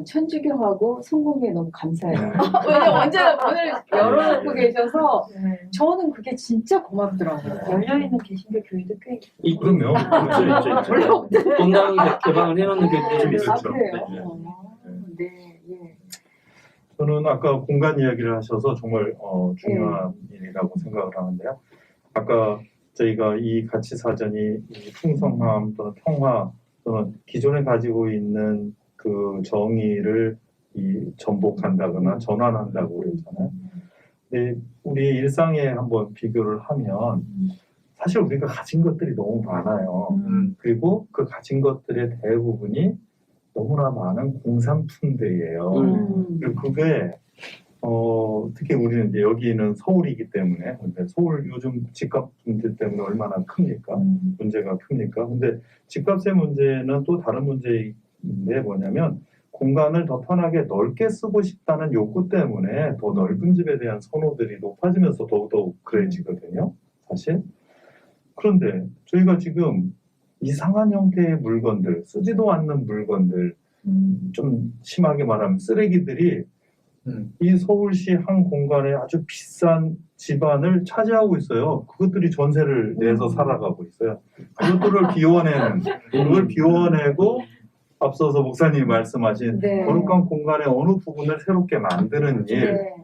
천주교하고 성공에 너무 감사해요. 왜냐면 언제나 문을 열어놓고 계셔서 저는 그게 진짜 고맙더라고요. 열려있는 개신교 교회도 꽤 그럼요. 있죠. 본당이 개방을 해놓는 교회들이 좀 있어요. 그래요? 네. 저는 아까 공간 이야기를 하셔서 정말 중요한 일이라고 생각을 하는데요. 아까 저희가 이 가치 사전이 이 풍성함 또는 평화 또는 기존에 가지고 있는 그 정의를 이 전복한다거나 전환한다고 그랬잖아요. 근데 우리 일상에 한번 비교를 하면 사실 우리가 가진 것들이 너무 많아요. 그리고 그 가진 것들의 대부분이 너무나 많은 공산품들이에요. 그리고 그게 특히 우리는 이제 여기는 서울이기 때문에 근데 서울 요즘 집값 문제 때문에 얼마나 큽니까? 문제가 큽니까? 근데 집값의 문제는 또 다른 문제인데 뭐냐면 공간을 더 편하게 넓게 쓰고 싶다는 욕구 때문에 더 넓은 집에 대한 선호들이 높아지면서 더욱더욱 그래지거든요. 사실. 그런데 저희가 지금 이상한 형태의 물건들, 쓰지도 않는 물건들, 좀 심하게 말하면 쓰레기들이 이 서울시 한 공간에 아주 비싼 집안을 차지하고 있어요. 그것들이 전세를 내서 살아가고 있어요. 그것들을 비워내는, 그걸 비워내고 앞서서 목사님이 말씀하신 네. 거룩한 공간의 어느 부분을 새롭게 만드는 일. 네.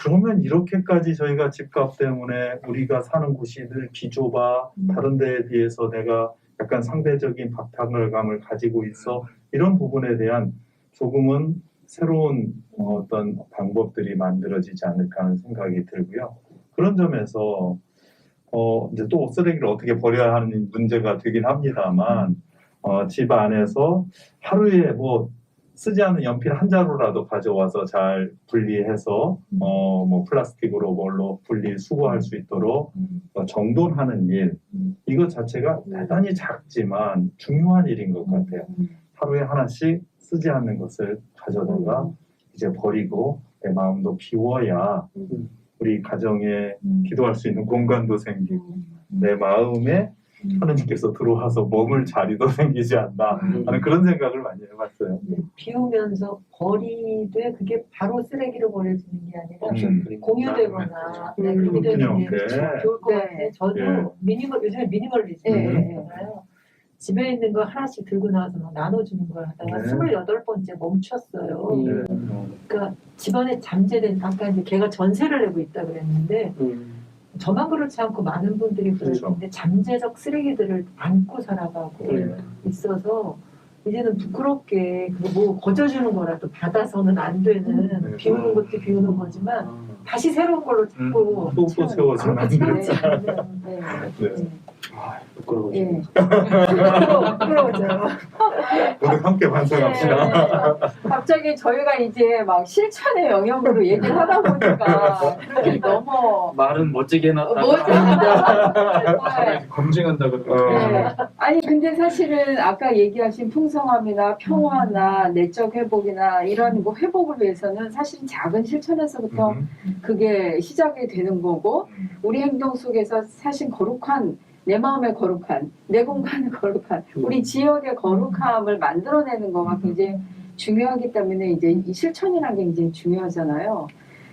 그러면 이렇게까지 저희가 집값 때문에 우리가 사는 곳이 늘 비좁아 다른 데에 비해서 내가 약간 상대적인 박탈감을 가지고 있어 이런 부분에 대한 조금은 새로운 어떤 방법들이 만들어지지 않을까 하는 생각이 들고요. 그런 점에서 이제 또 쓰레기를 어떻게 버려야 하는 문제가 되긴 합니다만 집 안에서 하루에 뭐 쓰지 않은 연필 한 자루라도 가져와서 잘 분리해서 뭐 플라스틱으로 뭘로 분리 수거할 수 있도록 정돈하는 일 이것 자체가 대단히 작지만 중요한 일인 것 같아요. 하루에 하나씩 쓰지 않는 것을 가져다가 이제 버리고 내 마음도 비워야 우리 가정에 기도할 수 있는 공간도 생기고 내 마음에 하느님께서 들어와서 머물 자리도 생기지 않나 하는 그런 생각을 많이 해봤어요. 비우면서 버리되 그게 바로 쓰레기로 버려지는 게 아니라 공유되거나 그렇게 되는 게 좋을 것 같아요. 저도 요즘에 미니멀리즘이잖아요. 집에 있는 거 하나씩 들고 나와서 막 나눠주는 걸 하다가 28번째 멈췄어요. 그러니까 집안에 잠재된 아까 이제 걔가 전세를 내고 있다 그랬는데 저만 그렇지 않고 많은 분들이 그러는데 잠재적 쓰레기들을 안고 살아가고 있어서 이제는 부끄럽게 뭐 거저주는 거라도 받아서는 안 되는 비우는 것도 비우는 거지만 다시 새로운 걸로 자꾸 또 채워서는 안 되죠. 부끄러워지네. 부끄러워져요. 오늘 함께 반성합시다. 갑자기 저희가 이제 막 실천의 영역으로 얘기를 하다 보니까 그렇게 너무 말은 멋지게 해놨다가 네. 검증한다 그러면 네. 아니 근데 사실은 아까 얘기하신 풍성함이나 평화나 내적 회복이나 이런 거 회복을 위해서는 사실은 작은 실천에서부터 그게 시작이 되는 거고 우리 행동 속에서 사실 거룩한 내 마음의 거룩한, 내 공간의 거룩한, 우리 지역의 거룩함을 만들어내는 거가 굉장히 중요하기 때문에 이제 이 실천이라는 게 굉장히 중요하잖아요.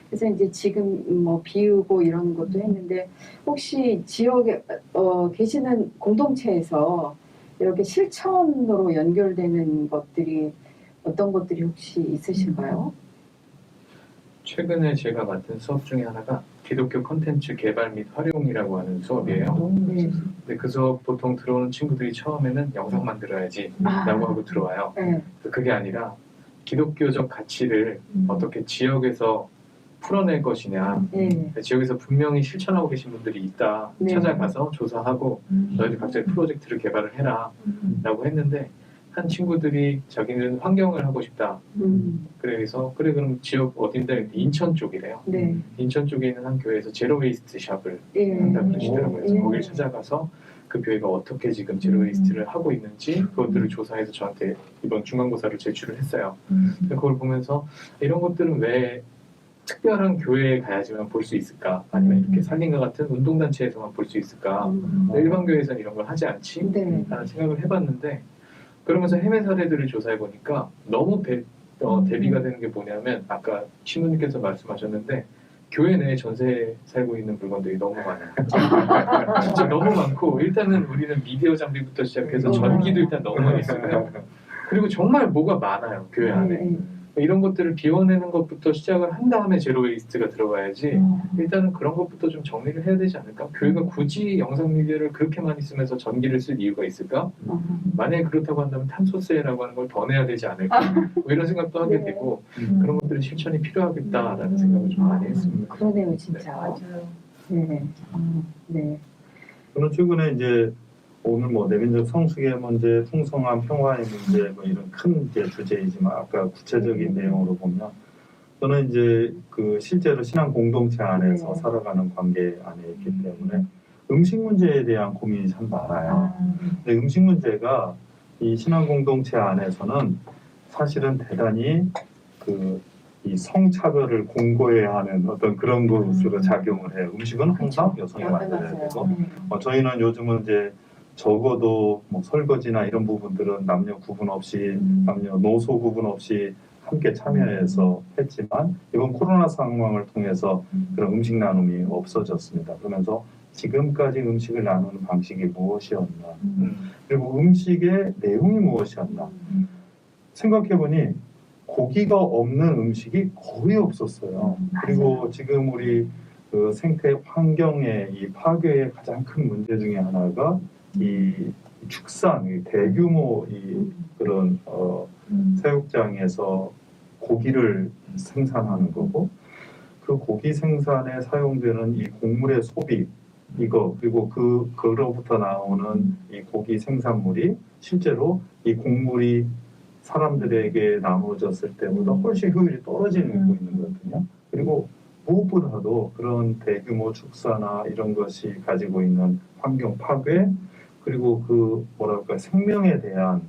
그래서 이제 지금 뭐 비우고 이런 것도 했는데 혹시 지역에 계시는 공동체에서 이렇게 실천으로 연결되는 것들이 어떤 것들이 혹시 있으신가요? 최근에 제가 맡은 수업 중에 하나가 기독교 콘텐츠 개발 및 활용이라고 하는 수업이에요. 네. 근데 그 수업 보통 들어오는 친구들이 처음에는 영상 만들어야지 라고 하고 들어와요. 네. 그게 아니라 기독교적 가치를 어떻게 지역에서 풀어낼 것이냐. 네. 지역에서 분명히 실천하고 계신 분들이 있다. 네. 찾아가서 조사하고 너희들 각자 프로젝트를 개발을 해라 라고 했는데 한 친구들이 자기는 환경을 하고 싶다. 그래서 그럼 지역 어딘데 인천 쪽이래요. 네. 인천 쪽에 있는 한 교회에서 제로 웨이스트 샵을 예. 한다고 그러시더라고요. 그래서 예. 거길 찾아가서 그 교회가 어떻게 지금 제로 웨이스트를 하고 있는지 그것들을 조사해서 저한테 이번 중간고사를 제출을 했어요. 그걸 보면서 이런 것들은 왜 특별한 교회에 가야지만 볼 수 있을까? 아니면 이렇게 살림과 같은 운동단체에서만 볼 수 있을까? 일반 교회에서는 이런 걸 하지 않지? 네. 라는 생각을 해봤는데 그러면서 해외 사례들을 조사해 보니까 너무 대비가 되는 게 뭐냐면 아까 신부님께서 말씀하셨는데 교회 내에 전세 살고 있는 물건들이 너무 많아요. 진짜 너무 많고 일단은 우리는 미디어 장비부터 시작해서 전기도 일단 너무 많이 쓰고요. 그리고 정말 뭐가 많아요 교회 안에. 이런 것들을 비워내는 것부터 시작을 한 다음에 제로 웨이스트가 들어가야지 일단은 그런 것부터 좀 정리를 해야 되지 않을까? 교회가 굳이 영상 미디어를 그렇게 많이 쓰면서 전기를 쓸 이유가 있을까? 만약에 그렇다고 한다면 탄소세라고 하는 걸 더 내야 되지 않을까? 뭐 이런 생각도 하게 네. 되고 그런 것들이 실천이 필요하겠다라는 생각을 좀 많이 했습니다. 그러네요, 진짜. 맞아요. 네. 네. 저는 최근에 이제 오늘 뭐 내면적 성숙의 문제, 풍성한 평화의 문제 뭐 이런 큰 이제 주제이지만 아까 구체적인 내용으로 보면 저는 이제 그 실제로 신앙 공동체 안에서 네. 살아가는 관계 안에 있기 때문에 음식 문제에 대한 고민이 참 많아요. 근데 음식 문제가 이 신앙 공동체 안에서는 사실은 대단히 이 성차별을 공고해야 하는 어떤 그런 것으로 작용을 해요. 음식은 항상 여성이 만들어야 되고 저희는 요즘은 이제 적어도 뭐 설거지나 이런 부분들은 남녀 구분 없이 남녀 노소 구분 없이 함께 참여해서 했지만 이번 코로나 상황을 통해서 그런 음식 나눔이 없어졌습니다. 그러면서 지금까지 음식을 나누는 방식이 무엇이었나 그리고 음식의 내용이 무엇이었나 생각해보니 고기가 없는 음식이 거의 없었어요. 그리고 지금 우리 그 생태 환경의 이 파괴의 가장 큰 문제 중에 하나가 이 축산, 이 대규모 이 그런 사육장에서 고기를 생산하는 거고 그 고기 생산에 사용되는 이 곡물의 소비 이거 그리고 그로부터 나오는 이 고기 생산물이 실제로 이 곡물이 사람들에게 나눠졌을 때보다 훨씬 효율이 떨어지고 있는 거거든요. 그리고 무엇보다도 그런 대규모 축사나 이런 것이 가지고 있는 환경 파괴 그리고 그 뭐랄까 생명에 대한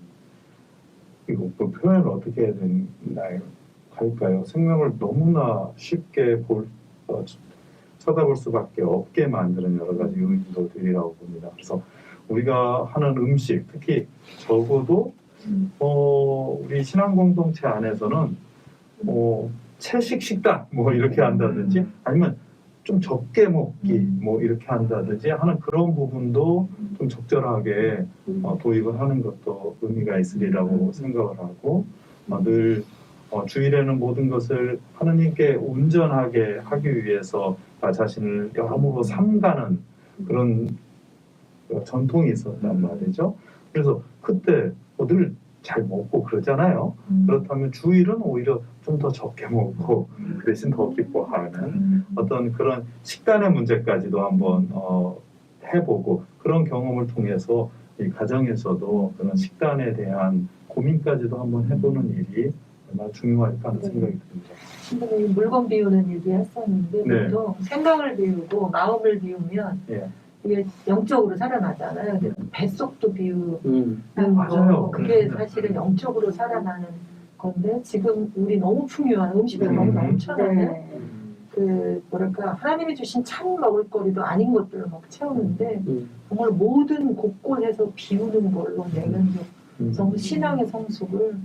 이거 그 표현을 어떻게 해야 되나요? 할까요? 생명을 너무나 쉽게 쳐다볼 수밖에 없게 만드는 여러 가지 요인들이라고 봅니다. 그래서 우리가 하는 음식, 특히 적어도 우리 신앙 공동체 안에서는 채식 식단 뭐 이렇게 한다든지 아니면 좀 적게 먹기 뭐 이렇게 한다든지 하는 그런 부분도 좀 적절하게 도입을 하는 것도 의미가 있으리라고 생각을 하고 늘 주일에는 모든 것을 하느님께 온전하게 하기 위해서 나 자신을 여러모로 삼가는 그런 전통이 있었단 말이죠. 그래서 그때 늘 잘 먹고 그러잖아요. 그렇다면 주일은 오히려 좀 더 적게 먹고 그 대신 더 기뻐하는 어떤 그런 식단의 문제까지도 한번 해보고 그런 경험을 통해서 이 가정에서도 그런 식단에 대한 고민까지도 한번 해보는 일이 얼마나 중요할까 하는 생각이 듭니다. 신부님이 물건 비우는 얘기 했었는데 네. 보통 생각을 비우고 마음을 비우면 예. 이게 영적으로 살아나잖아요. 근데 뱃속도 비우는 맞아요. 거 그게 사실은 영적으로 살아나는 건데 지금 우리 너무 풍요한 음식이 너무 넘쳐나요. 그 뭐랄까 하나님이 주신 참 먹을거리도 아닌 것들을 막 채우는데 정말 모든 곳곳에서 비우는 걸로 내면적 신앙의 성숙을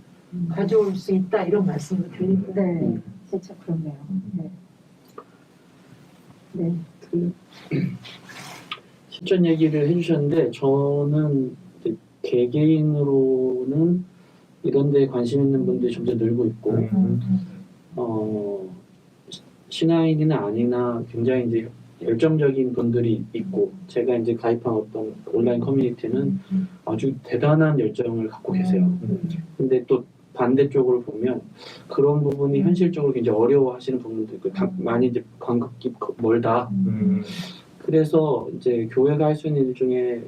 가져올 수 있다 이런 말씀을 드립니다. 네, 진짜 그렇네요. 네. 네. 실전 얘기를 해주셨는데 저는 이제 개개인으로는 이런 데에 관심 있는 분들이 점점 늘고 있고 신앙인이나 아니나 굉장히 이제 열정적인 분들이 있고 제가 이제 가입한 어떤 온라인 커뮤니티는 아주 대단한 열정을 갖고 계세요. 근데 또 반대쪽으로 보면 그런 부분이 현실적으로 굉장히 어려워하시는 부분도 있고 많이 이제 간극이 멀다. 그래서 이제 교회가 할 수 있는 일 중에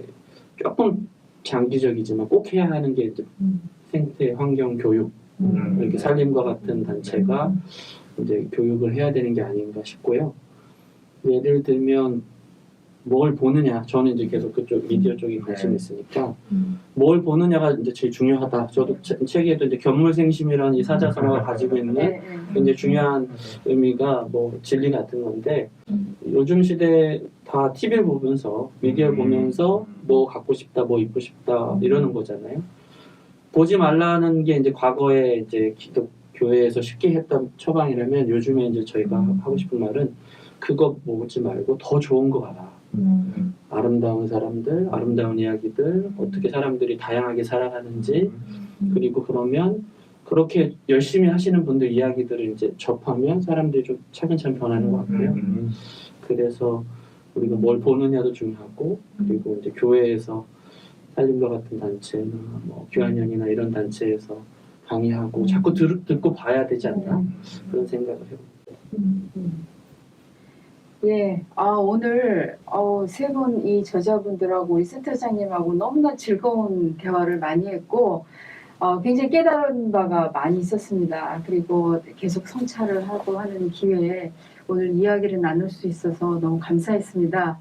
조금 장기적이지만 꼭 해야 하는 게 이제 생태 환경 교육 이렇게 살림과 같은 단체가 이제 교육을 해야 되는 게 아닌가 싶고요. 예를 들면 뭘 보느냐, 저는 이제 계속 그쪽 미디어 쪽에 관심이 있으니까 뭘 보느냐가 이제 제일 중요하다. 저도 책에도 이제 견물생심이라는 이 사자성어가 가지고 있는 굉장히 중요한 의미가 뭐 진리 같은 건데 요즘 시대에 다 TV를 보면서 미디어를 보면서 뭐 갖고 싶다, 뭐 입고 싶다 이러는 거잖아요. 보지 말라는 게 이제 과거에 이제 교회에서 쉽게 했던 처방이라면 요즘에 이제 저희가 하고 싶은 말은 그거 보지 말고 더 좋은 거 봐라. 아름다운 사람들, 아름다운 이야기들, 어떻게 사람들이 다양하게 살아가는지, 그리고 그러면 그렇게 열심히 하시는 분들 이야기들을 이제 접하면 사람들이 좀 차근차근 변하는 것 같고요. 그래서 우리가 뭘 보느냐도 중요하고, 그리고 이제 교회에서 살림과 같은 단체나 뭐 교환연이나 이런 단체에서 강의하고 자꾸 듣고 봐야 되지 않나 그런 생각을 해요. 예, 오늘 세 분 이 저자분들하고 우리 센터장님하고 너무나 즐거운 대화를 많이 했고 굉장히 깨달은 바가 많이 있었습니다. 그리고 계속 성찰을 하고 하는 기회에 오늘 이야기를 나눌 수 있어서 너무 감사했습니다.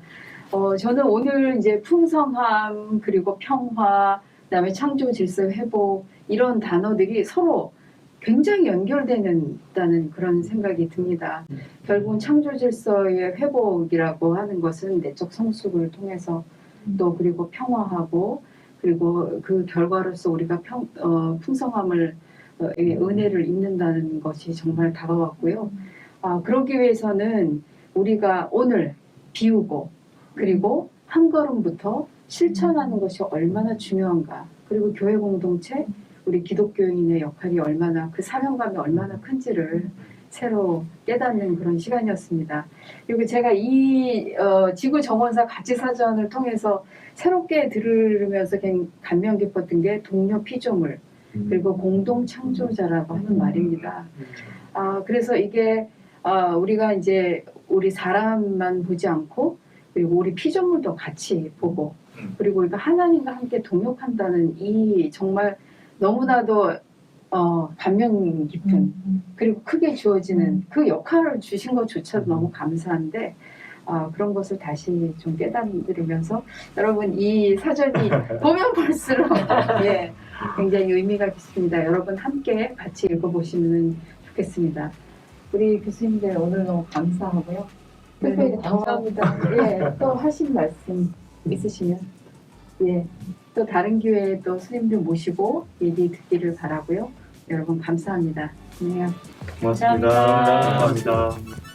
저는 오늘 이제 풍성함 그리고 평화 그다음에 창조 질서 회복 이런 단어들이 서로 굉장히 연결되는다는 그런 생각이 듭니다. 결국은 창조 질서의 회복이라고 하는 것은 내적 성숙을 통해서 또 그리고 평화하고 그리고 그 결과로서 우리가 풍성함을 은혜를 입는다는 것이 정말 다가왔고요. 그러기 위해서는 우리가 오늘 비우고 그리고 한 걸음부터 실천하는 것이 얼마나 중요한가. 그리고 교회 공동체 우리 기독교인의 역할이 얼마나 그 사명감이 얼마나 큰지를 새로 깨닫는 그런 시간이었습니다. 그리고 제가 이 지구 정원사 가치사전을 통해서 새롭게 들으면서 감명 깊었던 게 동료 피조물 그리고 공동 창조자라고 하는 말입니다. 그래서 이게 우리가 이제 우리 사람만 보지 않고 그리고 우리 피조물도 같이 보고 그리고 우리가 하나님과 함께 동역한다는 이 정말 너무나도 감명 깊은 그리고 크게 주어지는 그 역할을 주신 것조차도 너무 감사한데 그런 것을 다시 좀 깨달으면서 여러분 이 사전이 보면 볼수록 예, 굉장히 의미가 깊습니다. 여러분 함께 같이 읽어보시면 좋겠습니다. 우리 교수님들 오늘 너무 감사하고요. 특별히 네, 감사합니다. 예, 또 하신 말씀 있으시면 예, 또 다른 기회에 또 스님들 모시고 얘기 듣기를 바라고요. 여러분 감사합니다. 안녕. 고맙습니다. 감사합니다.